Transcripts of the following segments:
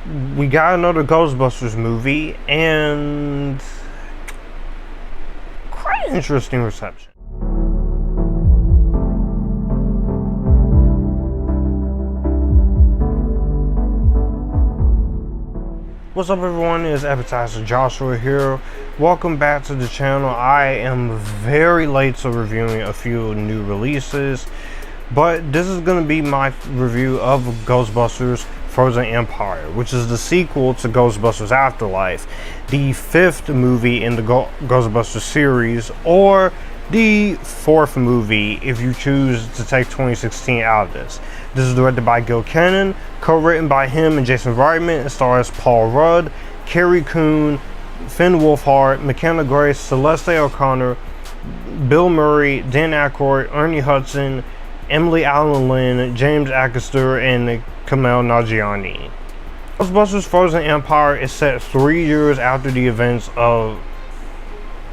we got another Ghostbusters movie, and quite an interesting reception. What's up, everyone? It's Epictastic Joshua here. Welcome back to the channel. I am very late to reviewing a few new releases, but this is going to be my review of Ghostbusters Frozen Empire, which is the sequel to Ghostbusters Afterlife, the fifth movie in the Ghostbusters series, or the fourth movie if you choose to take 2016 out of this. This is directed by Gil Cannon, co-written by him and Jason Reitman, and stars Paul Rudd, Carrie Coon, Finn Wolfhard, McKenna Grace, Celeste O'Connor, Bill Murray, Dan Aykroyd, Ernie Hudson, Emily Allen Lynn, James Acaster, and Kumail Nanjiani. Ghostbusters Frozen Empire is set 3 years after the events of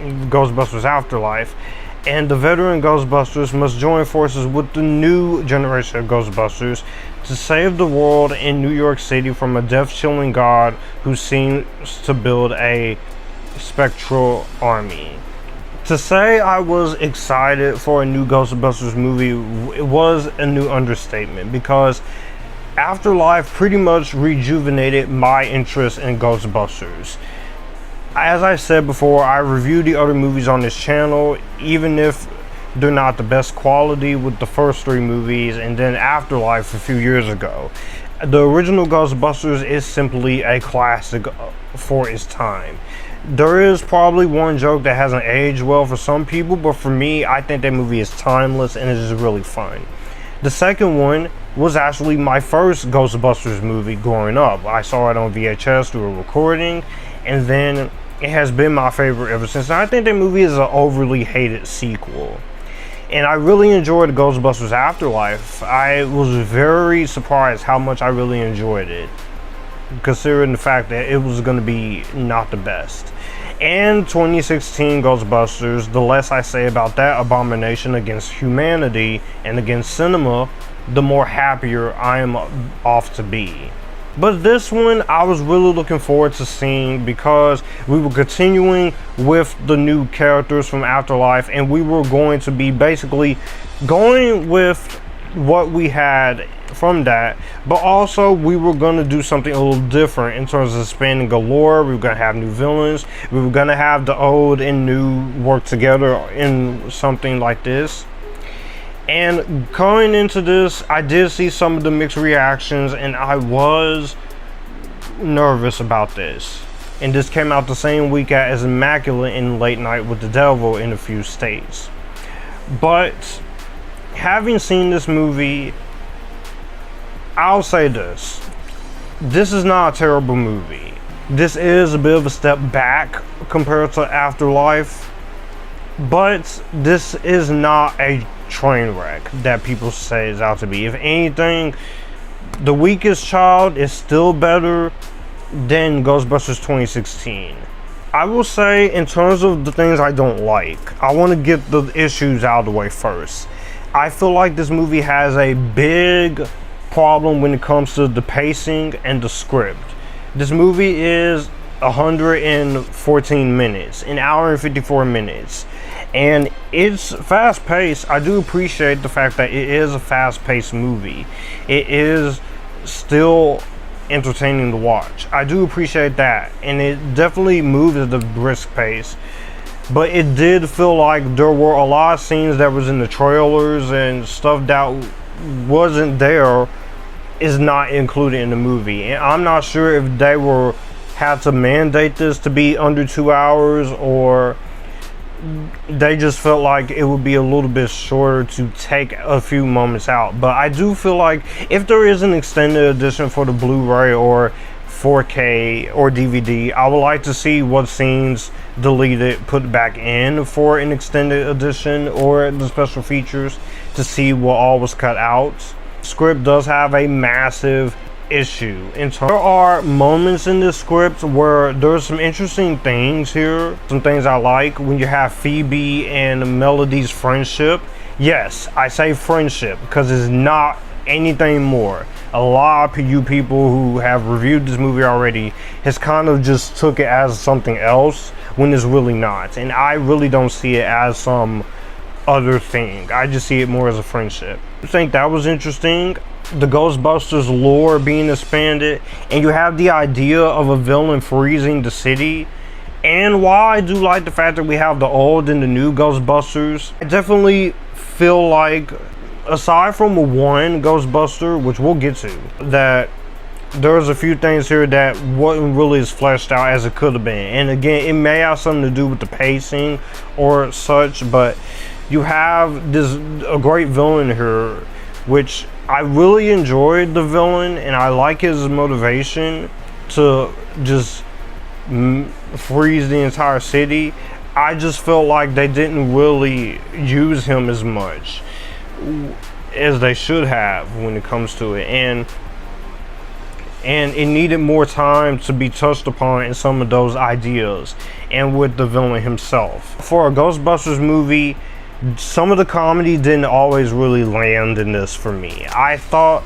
Ghostbusters Afterlife, and the veteran Ghostbusters must join forces with the new generation of Ghostbusters to save the world in New York City from a death-chilling god who seems to build a spectral army. To say I was excited for a new Ghostbusters movie, it was a new understatement, because Afterlife pretty much rejuvenated my interest in Ghostbusters. As I said before, I reviewed the other movies on this channel, even if they're not the best quality, with the first three movies and then Afterlife a few years ago. The original Ghostbusters is simply a classic for its time. There is probably one joke that hasn't aged well for some people, but for me, I think that movie is timeless and it is really fun. The second one was actually my first Ghostbusters movie growing up. I saw it on VHS through a recording, and then it has been my favorite ever since. And I think that movie is an overly hated sequel. And I really enjoyed Ghostbusters Afterlife. I was very surprised how much I really enjoyed it, considering the fact that it was going to be not the best. And 2016 Ghostbusters, the less I say about that abomination against humanity and against cinema, the more happier I am off to be. But this one I was really looking forward to seeing, because we were continuing with the new characters from Afterlife, and we were going to be basically going with what we had from that, but also we were going to do something a little different in terms of expanding the lore. We were going to have new villains. We were going to have the old and new work together in something like this. And going into this, I did see some of the mixed reactions, and I was nervous about this. And this came out the same week as Immaculate and Late Night with the Devil in a few states. But having seen this movie, I'll say this. This is not a terrible movie. This is a bit of a step back compared to Afterlife, but this is not a train wreck that people say is out to be. If anything, The Weakest Child is still better than Ghostbusters 2016. I will say, in terms of the things I don't like, I want to get the issues out of the way first. I feel like this movie has a big problem when it comes to the pacing and the script. This movie is 114 minutes, an hour and 54 minutes. And it's fast-paced. I do appreciate the fact that it is a fast-paced movie. It is still entertaining to watch. I do appreciate that. And it definitely moves at a brisk pace. But it did feel like there were a lot of scenes that was in the trailers and stuff that wasn't there is not included in the movie. And I'm not sure if they had to mandate this to be under 2 hours, or they just felt like it would be a little bit shorter to take a few moments out. But I do feel like if there is an extended edition for the Blu-ray or 4K or DVD, I would like to see what scenes deleted put back in for an extended edition or the special features, to see what all was cut out. The script does have a massive issue. There are moments in this script where there's some interesting things here, some things I like. When you have Phoebe and Melody's friendship, yes, I say friendship because it's not anything more. A lot of you people who have reviewed this movie already has kind of just took it as something else when it's really not. And I really don't see it as some other thing. I just see it more as a friendship. I think that was interesting. The Ghostbusters lore being expanded, and you have the idea of a villain freezing the city. And while I do like the fact that we have the old and the new Ghostbusters, I definitely feel like, aside from one Ghostbuster, which we'll get to, that there's a few things here that wasn't really as fleshed out as it could have been. And again, it may have something to do with the pacing or such, but you have a great villain here, which I really enjoyed the villain, and I like his motivation to just freeze the entire city. I just felt like they didn't really use him as much as they should have when it comes to it, and it needed more time to be touched upon in some of those ideas and with the villain himself. For a Ghostbusters movie, some of the comedy didn't always really land in this for me. I thought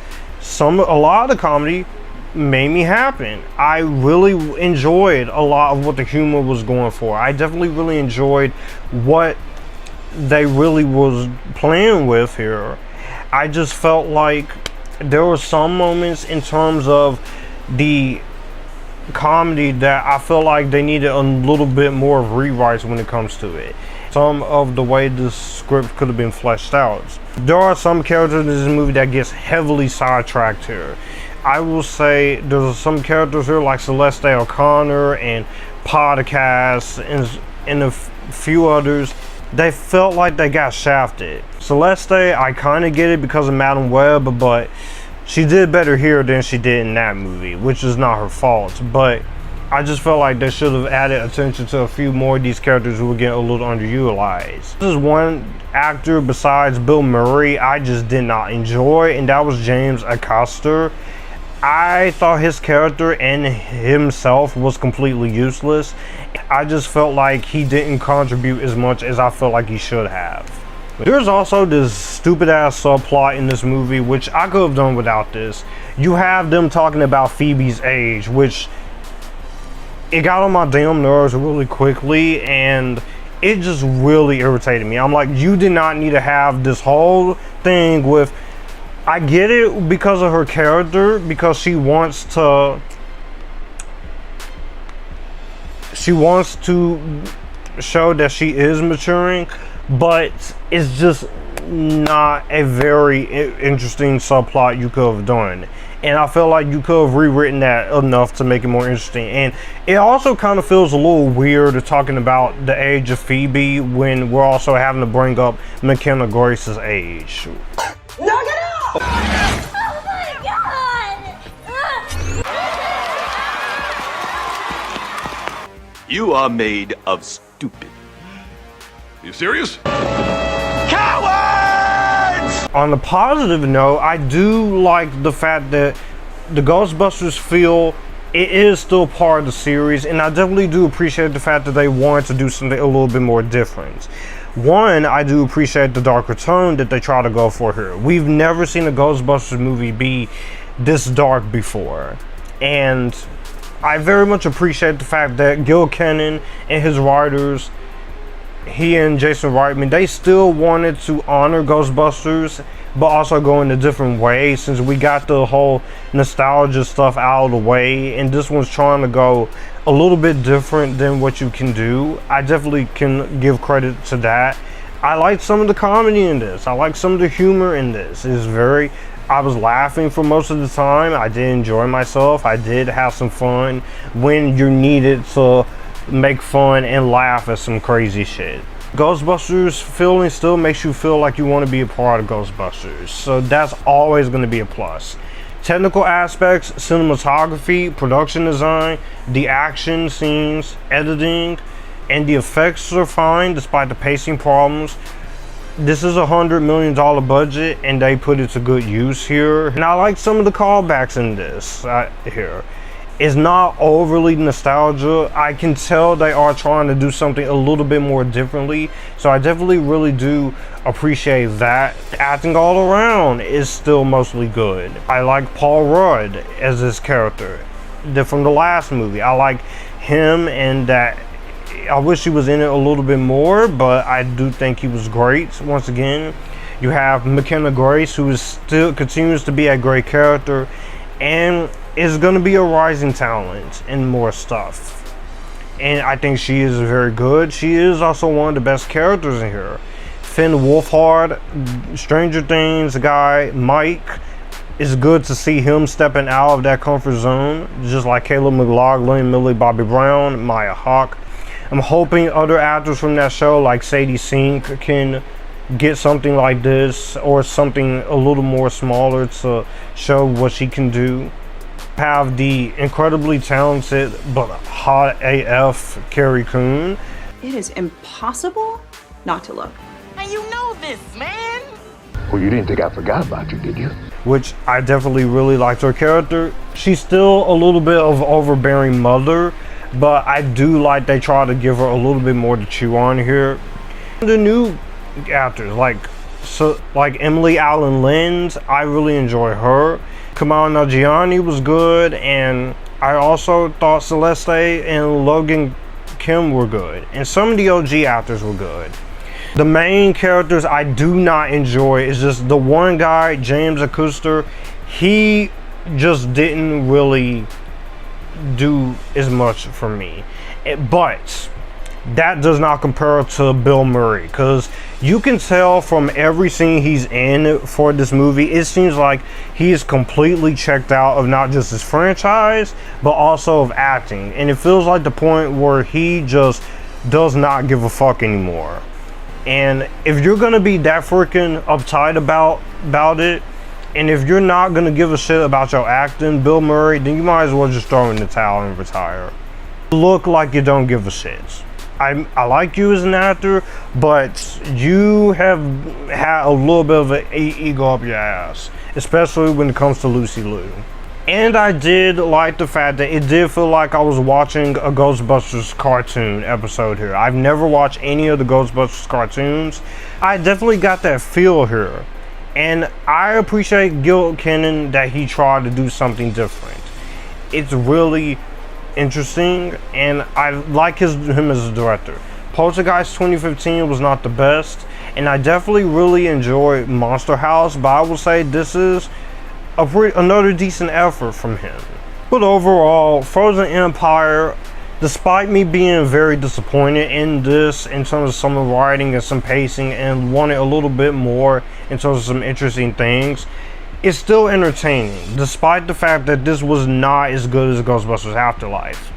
a lot of the comedy made me happen. I really enjoyed a lot of what the humor was going for. I definitely really enjoyed what they really was playing with here. I just felt like there were some moments in terms of the comedy that I feel like they needed a little bit more of rewrites when it comes to it. Some of the way the script could have been fleshed out. There are some characters in this movie that gets heavily sidetracked here. I will say there's some characters here like Celeste O'Connor and Podcast and a few others. They felt like they got shafted. Celeste, I kind of get it because of Madam Web, but she did better here than she did in that movie, which is not her fault. But I just felt like they should have added attention to a few more of these characters who were getting a little underutilized. This is one actor besides Bill Murray I just did not enjoy, and that was James Acosta. I thought his character and himself was completely useless. I just felt like he didn't contribute as much as I felt like he should have. There's also this stupid ass subplot in this movie, which I could have done without this. You have them talking about Phoebe's age, which it got on my damn nerves really quickly, and it just really irritated me. I'm like, you did not need to have this whole thing with, I get it because of her character, because she wants to show that she is maturing, but it's just not a very interesting subplot you could have done. And I feel like you could have rewritten that enough to make it more interesting. And it also kind of feels a little weird talking about the age of Phoebe when we're also having to bring up McKenna Grace's age. Knock it off! Oh my God! You are made of stupid. You serious? On a positive note, I do like the fact that the Ghostbusters feel it is still part of the series, and I definitely do appreciate the fact that they wanted to do something a little bit more different. One, I do appreciate the darker tone that they try to go for here. We've never seen a Ghostbusters movie be this dark before, and I very much appreciate the fact that Gil Kenan and his writers, he and Jason Reitman, they still wanted to honor Ghostbusters, but also go in a different way, since we got the whole nostalgia stuff out of the way, and this one's trying to go a little bit different than what you can do. I definitely can give credit to that. I like some of the comedy in this. I like some of the humor in this. I was laughing for most of the time. I did enjoy myself. I did have some fun when you needed to make fun and laugh at some crazy shit. Ghostbusters feeling still makes you feel like you want to be a part of Ghostbusters, so that's always going to be a plus. Technical aspects, cinematography, production design, the action scenes, editing, and the effects are fine despite the pacing problems. This is $100 million budget, and they put it to good use here. And I like some of the callbacks in this here. It's not overly nostalgia. I can tell they are trying to do something a little bit more differently. So I definitely really do appreciate that. Acting all around is still mostly good. I like Paul Rudd as this character from the last movie. I like him, and that I wish he was in it a little bit more, but I do think he was great. Once again, you have McKenna Grace, who is still continues to be a great character, and is going to be a rising talent in more stuff. And I think she is very good. She is also one of the best characters in here. Finn Wolfhard, Stranger Things guy, Mike. It's good to see him stepping out of that comfort zone, just like Caleb McLaughlin, Millie Bobby Brown, Maya Hawke. I'm hoping other actors from that show, like Sadie Sink, can get something like this, or something a little more smaller to show what she can do. Have the incredibly talented but hot AF Carrie Coon. It is impossible not to look. And you know this, man. Well, you didn't think I forgot about you, did you? Which I definitely really liked her character. She's still a little bit of overbearing mother, but I do like they try to give her a little bit more to chew on here. The new actors like Emily Allen Lenz, I really enjoy her. Kamal Nanjiani was good, and I also thought Celeste and Logan Kim were good, and some of the OG actors were good. The main characters I do not enjoy is just the one guy, James Acuster. He just didn't really do as much for me, but that does not compare to Bill Murray, because you can tell from every scene he's in for this movie, it seems like he is completely checked out of not just his franchise, but also of acting. And it feels like the point where he just does not give a fuck anymore. And if you're gonna be that freaking uptight about it, and if you're not gonna give a shit about your acting, Bill Murray, then you might as well just throw in the towel and retire. Look like you don't give a shit. I like you as an actor, but you have had a little bit of an ego up your ass, especially when it comes to Lucy Liu. And I did like the fact that it did feel like I was watching a Ghostbusters cartoon episode here. I've never watched any of the Ghostbusters cartoons. I definitely got that feel here. And I appreciate Gil Kenan that he tried to do something different. It's really interesting, and I like him as a director. Poltergeist 2015 was not the best, and I definitely really enjoyed Monster House, but I will say this is another decent effort from him. But overall, Frozen Empire, despite me being very disappointed in this in terms of some writing and some pacing, and wanted a little bit more in terms of some interesting things, it's still entertaining, despite the fact that this was not as good as Ghostbusters Afterlife.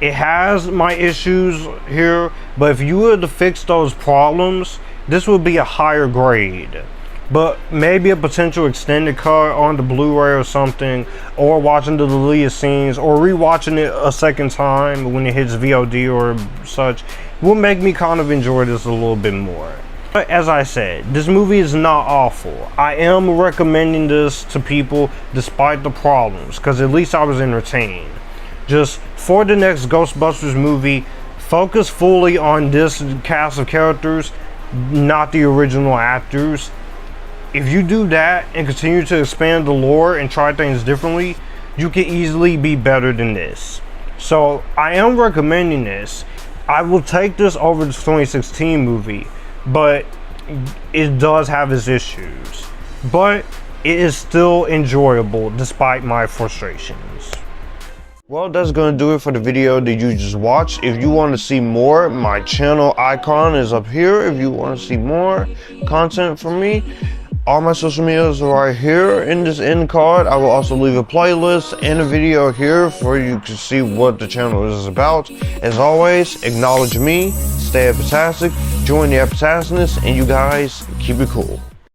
It has my issues here, but if you were to fix those problems, this would be a higher grade. But maybe a potential extended cut on the Blu-ray or something, or watching the deleted scenes, or rewatching it a second time when it hits VOD or such, will make me kind of enjoy this a little bit more. But as I said, this movie is not awful. I am recommending this to people despite the problems, because at least I was entertained. Just for the next Ghostbusters movie, focus fully on this cast of characters, not the original actors. If you do that and continue to expand the lore and try things differently, you can easily be better than this. So I am recommending this. I will take this over the 2016 movie, but it does have its issues. But it is still enjoyable despite my frustrations. Well, that's gonna do it for the video that you just watched. If you want to see more, my channel icon is up here. If you want to see more content from me, all my social medias are right here in this end card. I will also leave a playlist and a video here for you to see what the channel is about. As always, acknowledge me, stay epitastic, join the Epictasticness, and you guys keep it cool.